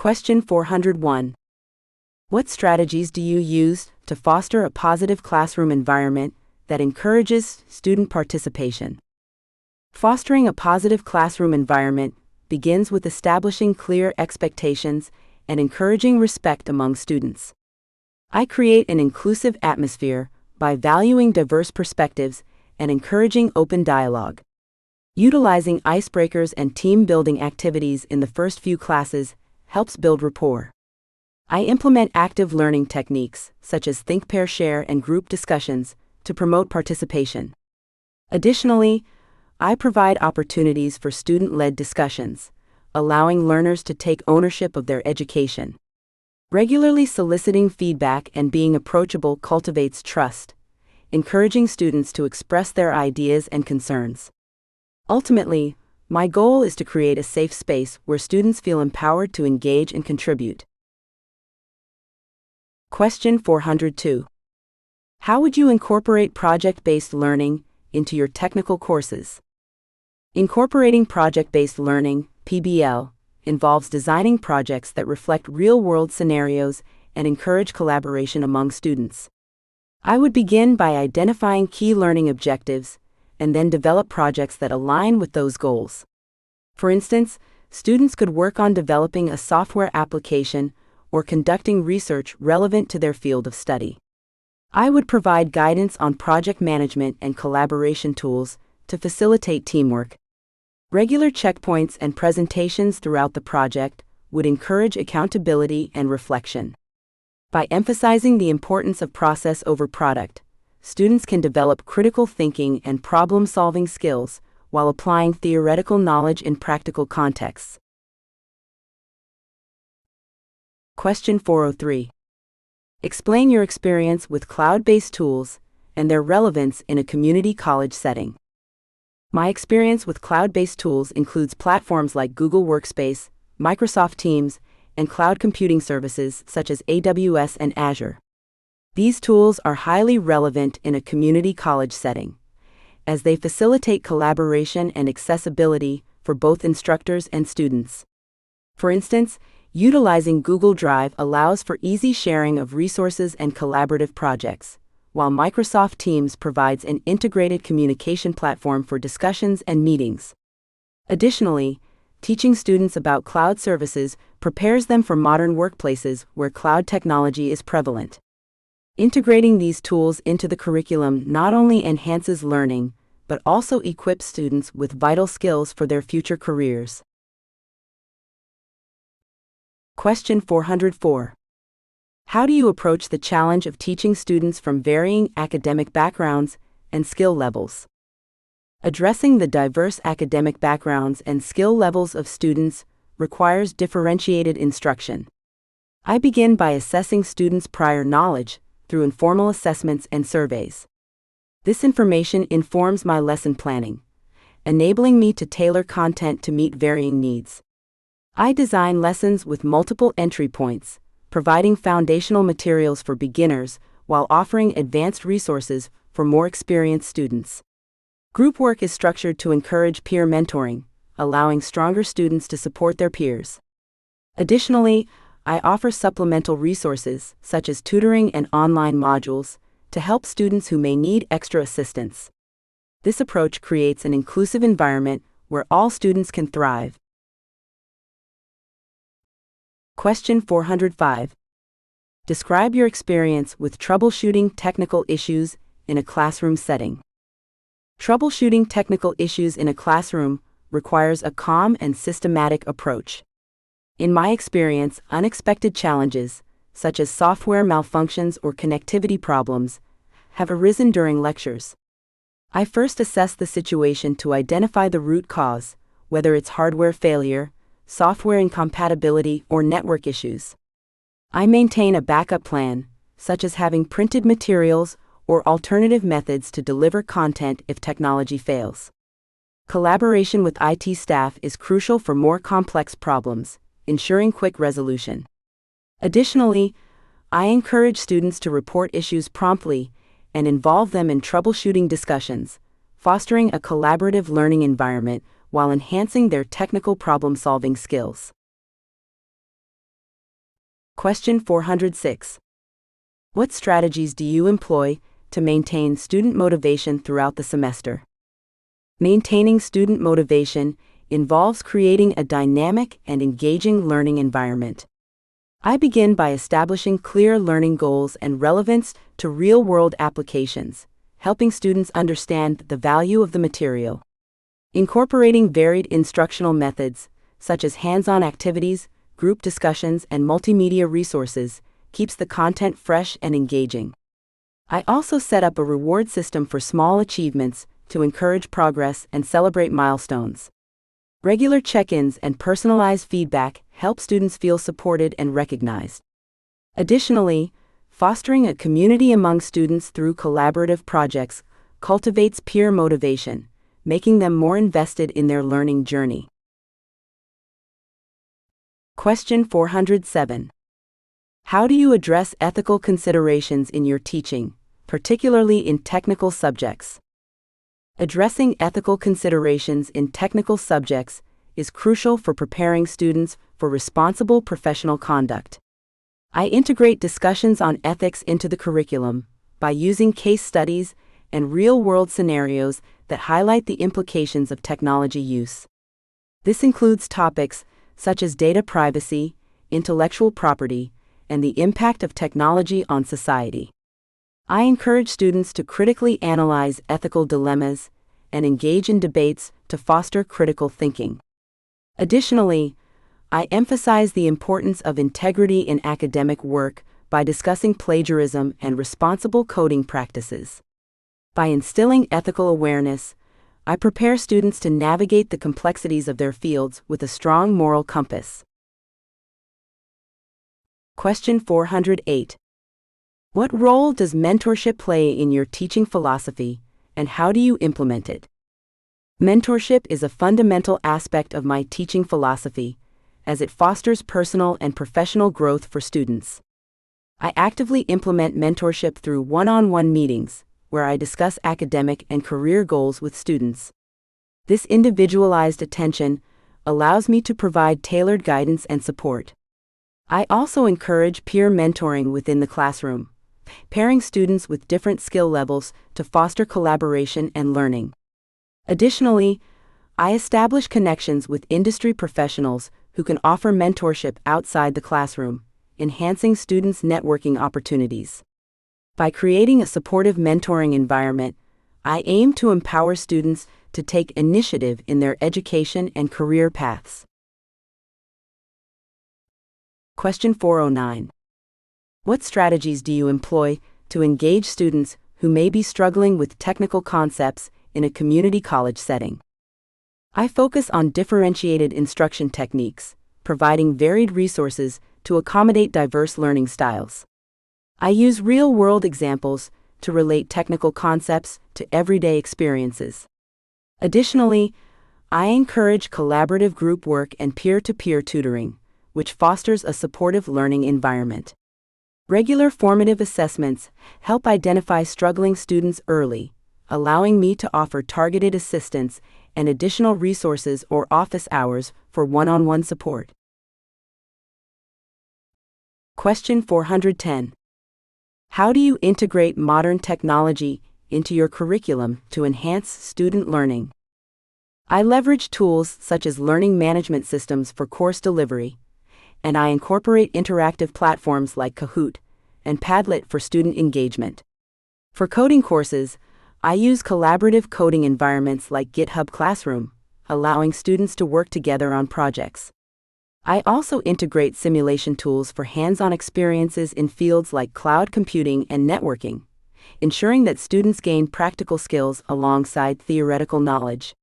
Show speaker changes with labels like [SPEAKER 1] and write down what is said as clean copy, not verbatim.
[SPEAKER 1] Question 401. What strategies do you use to foster a positive classroom environment that encourages student participation? Fostering a positive classroom environment begins with establishing clear expectations and encouraging respect among students. I create an inclusive atmosphere by valuing diverse perspectives and encouraging open dialogue. Utilizing icebreakers and team-building activities in the first few classes helps build rapport. I implement active learning techniques, such as think, pair, share, and group discussions, to promote participation. Additionally, I provide opportunities for student-led discussions, allowing learners to take ownership of their education. Regularly soliciting feedback and being approachable cultivates trust, encouraging students to express their ideas and concerns. Ultimately, my goal is to create a safe space where students feel empowered to engage and contribute. Question 402. How would you incorporate project-based learning into your technical courses? Incorporating project-based learning, PBL, involves designing projects that reflect real-world scenarios and encourage collaboration among students. I would begin by identifying key learning objectives and then develop projects that align with those goals. For instance, students could work on developing a software application or conducting research relevant to their field of study. I would provide guidance on project management and collaboration tools to facilitate teamwork. Regular checkpoints and presentations throughout the project would encourage accountability and reflection. By emphasizing the importance of process over product, students can develop critical thinking and problem-solving skills while applying theoretical knowledge in practical contexts. Question 403. Explain your experience with cloud-based tools and their relevance in a community college setting. My experience with cloud-based tools includes platforms like Google Workspace, Microsoft Teams, and cloud computing services such as AWS and Azure. These tools are highly relevant in a community college setting, as they facilitate collaboration and accessibility for both instructors and students. For instance, utilizing Google Drive allows for easy sharing of resources and collaborative projects, while Microsoft Teams provides an integrated communication platform for discussions and meetings. Additionally, teaching students about cloud services prepares them for modern workplaces where cloud technology is prevalent. Integrating these tools into the curriculum not only enhances learning, but also equips students with vital skills for their future careers. Question 404. How do you approach the challenge of teaching students from varying academic backgrounds and skill levels? Addressing the diverse academic backgrounds and skill levels of students requires differentiated instruction. I begin by assessing students' prior knowledge through informal assessments and surveys. This information informs my lesson planning, enabling me to tailor content to meet varying needs. I design lessons with multiple entry points, providing foundational materials for beginners while offering advanced resources for more experienced students. Group work is structured to encourage peer mentoring, allowing stronger students to support their peers. Additionally, I offer supplemental resources, such as tutoring and online modules, to help students who may need extra assistance. This approach creates an inclusive environment where all students can thrive. Question 405. Describe your experience with troubleshooting technical issues in a classroom setting. Troubleshooting technical issues in a classroom requires a calm and systematic approach. In my experience, unexpected challenges, such as software malfunctions or connectivity problems, have arisen during lectures. I first assess the situation to identify the root cause, whether it's hardware failure, software incompatibility, or network issues. I maintain a backup plan, such as having printed materials or alternative methods to deliver content if technology fails. Collaboration with IT staff is crucial for more complex problems, ensuring quick resolution. Additionally, I encourage students to report issues promptly and involve them in troubleshooting discussions, fostering a collaborative learning environment while enhancing their technical problem-solving skills. Question 406. What strategies do you employ to maintain student motivation throughout the semester? Maintaining student motivation involves creating a dynamic and engaging learning environment. I begin by establishing clear learning goals and relevance to real-world applications, helping students understand the value of the material. Incorporating varied instructional methods, such as hands-on activities, group discussions, and multimedia resources, keeps the content fresh and engaging. I also set up a reward system for small achievements to encourage progress and celebrate milestones. Regular check-ins and personalized feedback help students feel supported and recognized. Additionally, fostering a community among students through collaborative projects cultivates peer motivation, making them more invested in their learning journey. Question 407. How do you address ethical considerations in your teaching, particularly in technical subjects? Addressing ethical considerations in technical subjects is crucial for preparing students for responsible professional conduct. I integrate discussions on ethics into the curriculum by using case studies and real-world scenarios that highlight the implications of technology use. This includes topics such as data privacy, intellectual property, and the impact of technology on society. I encourage students to critically analyze ethical dilemmas and engage in debates to foster critical thinking. Additionally, I emphasize the importance of integrity in academic work by discussing plagiarism and responsible coding practices. By instilling ethical awareness, I prepare students to navigate the complexities of their fields with a strong moral compass. Question 408. What role does mentorship play in your teaching philosophy, and how do you implement it? Mentorship is a fundamental aspect of my teaching philosophy, as it fosters personal and professional growth for students. I actively implement mentorship through one-on-one meetings, where I discuss academic and career goals with students. This individualized attention allows me to provide tailored guidance and support. I also encourage peer mentoring within the classroom, pairing students with different skill levels to foster collaboration and learning. Additionally, I establish connections with industry professionals who can offer mentorship outside the classroom, enhancing students' networking opportunities. By creating a supportive mentoring environment, I aim to empower students to take initiative in their education and career paths. Question 409. What strategies do you employ to engage students who may be struggling with technical concepts in a community college setting? I focus on differentiated instruction techniques, providing varied resources to accommodate diverse learning styles. I use real-world examples to relate technical concepts to everyday experiences. Additionally, I encourage collaborative group work and peer-to-peer tutoring, which fosters a supportive learning environment. Regular formative assessments help identify struggling students early, allowing me to offer targeted assistance and additional resources or office hours for one-on-one support. Question 410. How do you integrate modern technology into your curriculum to enhance student learning? I leverage tools such as learning management systems for course delivery, and I incorporate interactive platforms like Kahoot and Padlet for student engagement. For coding courses, I use collaborative coding environments like GitHub Classroom, allowing students to work together on projects. I also integrate simulation tools for hands-on experiences in fields like cloud computing and networking, ensuring that students gain practical skills alongside theoretical knowledge.